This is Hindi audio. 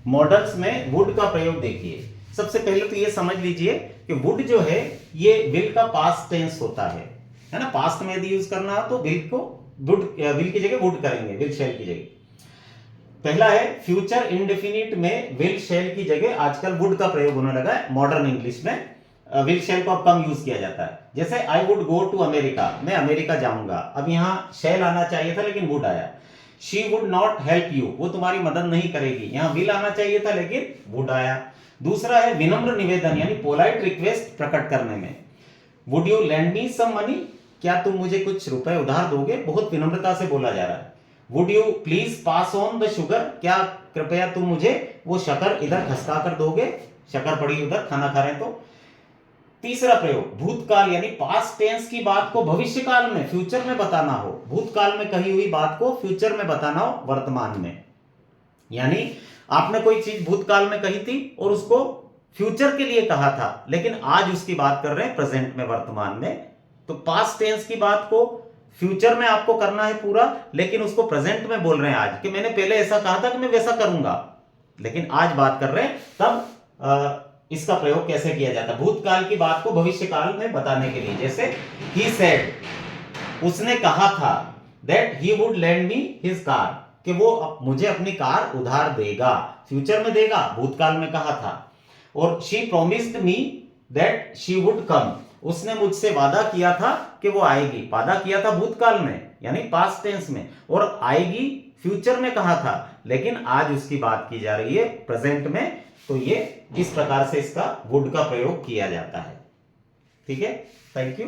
मॉडल्स में वुड का प्रयोग देखिए। सबसे पहले तो ये समझ लीजिए कि वुड जो है ये विल का पास्ट टेंस होता है ना। पास्ट में यदि यूज करना हो तो विल को वुड, विल की जगह वुड करेंगे, विल शैल की जगह। पहला है फ्यूचर इंडेफिनिट में विल शैल की जगह आजकल वुड का प्रयोग होने लगा है। मॉडर्न इंग्लिश में विल शैल को अब कम यूज किया जाता है। जैसे I would go to America, मैं अमेरिका जाऊंगा, अब यहां शैल आना चाहिए था लेकिन वुड आया। She would not help you, वो तुम्हारी मदद नहीं करेगी, यहां विल आना चाहिए था लेकिन वुड आया। दूसरा है विनम्र निवेदन यानी पोलाइट रिक्वेस्ट प्रकट करने में, would you lend me some money, क्या तुम मुझे कुछ रुपए उधार दोगे, बहुत विनम्रता से बोला जा रहा है। Would you please pass on the sugar, क्या कृपया तुम मुझे वो शक्कर इधर खसका कर दोगे, शक्कर पड़ी उधर खाना खा रहे हैं तो। तीसरा प्रयोग भूतकाल यानी पास्ट टेंस की बात को भविष्य काल में, फ्यूचर में बताना हो, भूतकाल में कही हुई बात को फ्यूचर में बताना हो वर्तमान में। यानी आपने कोई चीज भूतकाल में कही थी और उसको फ्यूचर के लिए कहा था, लेकिन आज उसकी बात कर रहे हैं प्रेजेंट में, वर्तमान में। तो पास्ट टेंस की बात को फ्यूचर में आपको करना है पूरा, लेकिन उसको प्रेजेंट में बोल रहे हैं आज, कि मैंने पहले ऐसा कहा था कि मैं वैसा करूंगा, लेकिन आज बात कर रहे हैं। तब इसका प्रयोग कैसे किया जाता है, भूतकाल की बात को भविष्य काल में बताने के लिए। जैसे ही सेड, उसने कहा था, that he would lend me his car, कि वो मुझे अपनी कार उधार देगा, फ्यूचर में देगा, भूतकाल में कहा था। और she promised me that she would come, उसने मुझसे वादा किया था कि वो आएगी, वादा किया था भूतकाल में यानी पास्ट टेंस में, और आएगी फ्यूचर में कहा था, लेकिन आज उसकी बात की जा रही है प्रेजेंट में। तो ये इस प्रकार से इसका वुड का प्रयोग किया जाता है। ठीक है, थैंक यू।